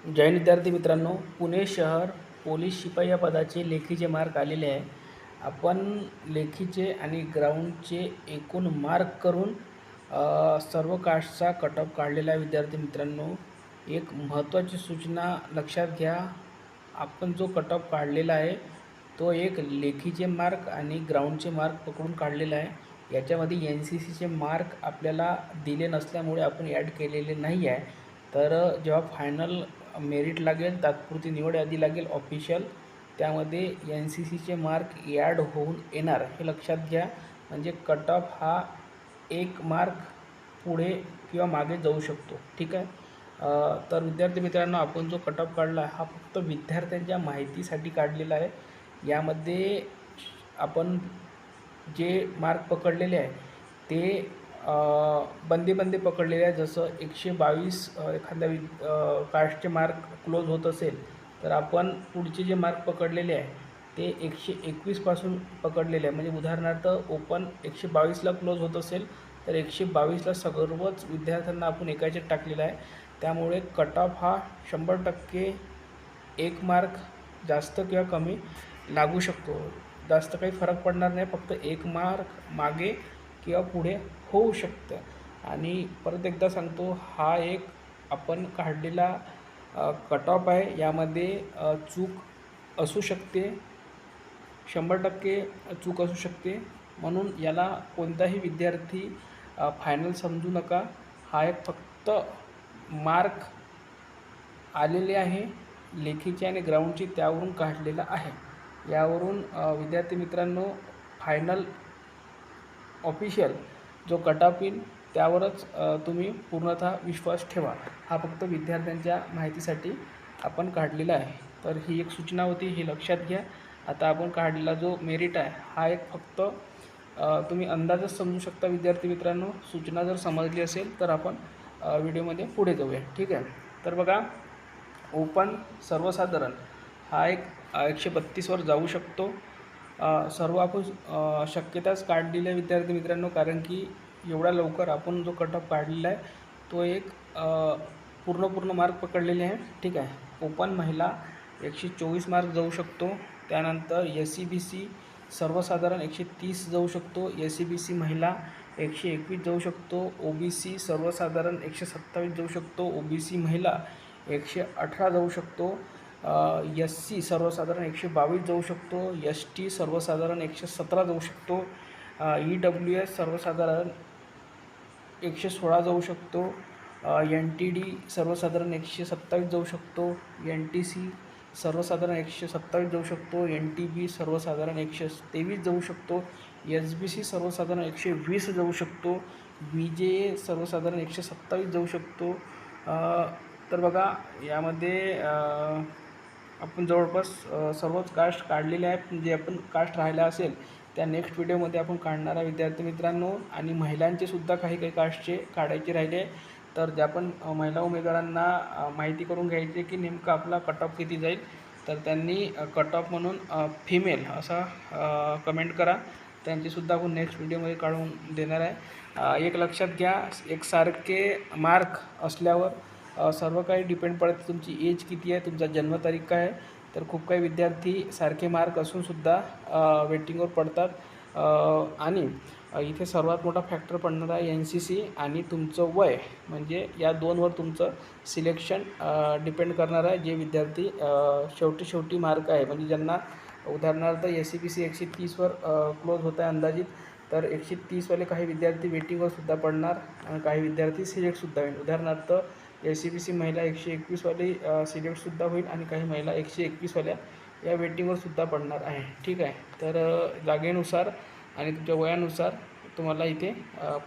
जय हिंद विद्यार्थी मित्रांनो, पुणे शहर पोलीस शिपाई या पदाचे लेखीचे मार्क आलेले आहे. आपण लेखीचे आणि ग्राउंडचे एकूण मार्क करून सर्व कास्टचा कट ऑफ काढलेला आहे. विद्यार्थी मित्रांनो, एक महत्त्वाची सूचना लक्षात घ्या. आपण जो कट ऑफ काढलेला आहे तो एक लेखीचे मार्क आणि ग्राउंडचे मार्क पकडून काढलेला आहे. याच्यामध्ये NCCचे मार्क आपल्याला दिले नसल्यामुळे आपण ॲड केलेले नाही आहे. तर जेव्हा फायनल मेरिट लागेल, तात्पुरती निवड यादी लागेल ऑफिशियल, त्यामध्ये NCCचे मार्क ॲड होऊन येणार, हे लक्षात घ्या. म्हणजे कट ऑफ हा एक मार्क पुढे किंवा मागे जाऊ शकतो. ठीक आहे. तर विद्यार्थी मित्रांनो, आपण जो कट ऑफ काढला हा फक्त विद्यार्थ्यांच्या माहितीसाठी काढलेला आहे. यामध्ये आपण जे मार्क पकडलेले आहे ते बंदी पकडलेले आहे. जसं 122 एखाद्या कास्टचे मार्क क्लोज होत असेल तर आपण पुढचे जे मार्क पकडलेले आहे ते 121 पासून पकडलेले आहे. म्हणजे उदाहरणार्थ ओपन 122ला क्लोज होत असेल तर 122ला सर्वच विद्यार्थ्यांना आपण एकाच्यात टाकलेला आहे. त्यामुळे कट ऑफ हा 100% एक मार्क जास्त किंवा कमी लागू शकतो. जास्त काही फरक पडणार नाही, फक्त एक मार्क मागे किंवा पुढे होऊ शकतं. आणि परत एकदा सांगतो, हा एक आपण काढलेला कट ऑफ आहे. यामध्ये चूक असू शकते, 100% चूक असू शकते. म्हणून याला कोणताही विद्यार्थी फायनल समजू नका. हा एक फक्त मार्क आलेले आहे लेखीचे आणि ग्राउंडची, त्यावरून काढलेला आहे. यावरून विद्यार्थी मित्रांनो, फायनल ऑफिशियल जो कट ऑफ येईल त्यावरच तुम्ही पूर्णतः विश्वास ठेवा. हा फक्त विद्यार्थ्यांच्या माहितीसाठी आपण काढलेला आहे. तर ही एक सूचना होती, ही लक्षात घ्या. आता आपण काढलेला जो मेरिट आहे हा एक फक्त तुम्ही अंदाजच समजू शकता. विद्यार्थी मित्रांनो, सूचना जर समजली असेल तर आपण व्हिडिओमध्ये पुढे जाऊया. ठीक आहे. तर बघा, ओपन सर्वसाधारण हा एक 132वर जाऊ शकतो. सर्व आपण शक्यताच काढलेली आहे विद्यार्थी मित्रांनो, कारण की एवढ्या लवकर आपण जो कट ऑफ काढलेला आहे तो एक पूर्ण मार्क पकडलेले आहे. ठीक आहे. ओपन महिला 124 मार्क जाऊ शकतो. त्यानंतर SCBC सर्वसाधारण 130 जाऊ शकतो. SCBC महिला 121 जाऊ शकतो. OBC सर्वसाधारण 127 जाऊ शकतो. OBC महिला 118 जाऊ शकतो. SC सर्वसाधारण 122 जाऊ शकतो. ST सर्वसाधारण 117 जाऊ शकतो. EWS सर्वसाधारण 116 जाऊ शकतो. NTD सर्वसाधारण 127 जाऊ शकतो. NTC सर्वसाधारण 127 जाऊ शकतो. NTB सर्वसाधारण 123 जाऊ शकतो. SBC सर्वसाधारण 120 जाऊ शकतो. BJA सर्वसाधारण 127 जाऊ शकतो. तर बघा, यामध्ये आपण जवळपास सर्वच कास्ट काढलेले आहेत. जे आपण कास्ट राहिला असेल त्या नेक्स्ट व्हिडिओमध्ये आपण काढणार आहे विद्यार्थी मित्रांनो. आणि महिलांचे सुद्धा काही कास्टचे काढायचे राहिले, तर जे आपण महिला उमेदवारांना माहिती करून घ्यायची की नेमकं आपला कट ऑफ किती जाईल, तर त्यांनी कट ऑफ म्हणून फिमेल असा कमेंट करा. त्यांचेसुद्धा आपण नेक्स्ट व्हिडिओमध्ये काढून देणार आहे. एक लक्षात घ्या, एकसारखे मार्क असल्यावर सर्व काही डिपेंड पडते. तुमची एज किती आहे, तुमचा जन्मतारीख काय आहे. तर खूप काही विद्यार्थी सारखे मार्क असूनसुद्धा वेटिंगवर पडतात. आणि इथे सर्वात मोठा फॅक्टर पडणार आहे NCC आणि तुमचं वय. म्हणजे या दोनवर तुमचं सिलेक्शन डिपेंड करणार आहे. जे विद्यार्थी शेवटी मार्क आहे, म्हणजे ज्यांना उदाहरणार्थ SCBC 130वर क्लोज होत आहे अंदाजित, तर 130वाले काही विद्यार्थी वेटिंगवर सुद्धा पडणार आणि काही विद्यार्थी सिलेक्टसुद्धा होईल. उदाहरणार्थ SCBC महिला 121वाली सिलेक्टसुद्धा होईल आणि काही महिला 121वाल्या या वेटिंगवरसुद्धा पडणार आहे. ठीक आहे. तर जागेनुसार आणि तुमच्या वयानुसार तुम्हाला इथे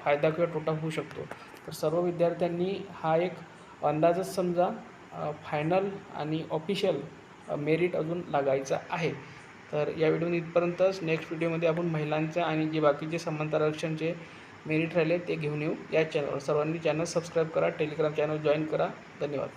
फायदा किंवा तोटा होऊ शकतो. तर सर्व विद्यार्थ्यांनी हा एक अंदाजच समजा. फायनल आणि ऑफिशियल मेरिट अजून लागायचं आहे. तर या व्हिडिओने इथपर्यंतच. नेक्स्ट व्हिडिओमध्ये आपण महिलांच्या आणि जे बाकीचे समांतर आरक्षणचे मेरिट राहिले ते घेऊन येऊ या चॅनलवर. सर्वांनी चॅनल सबस्क्राईब करा, टेलिग्राम चॅनल जॉईन करा. धन्यवाद.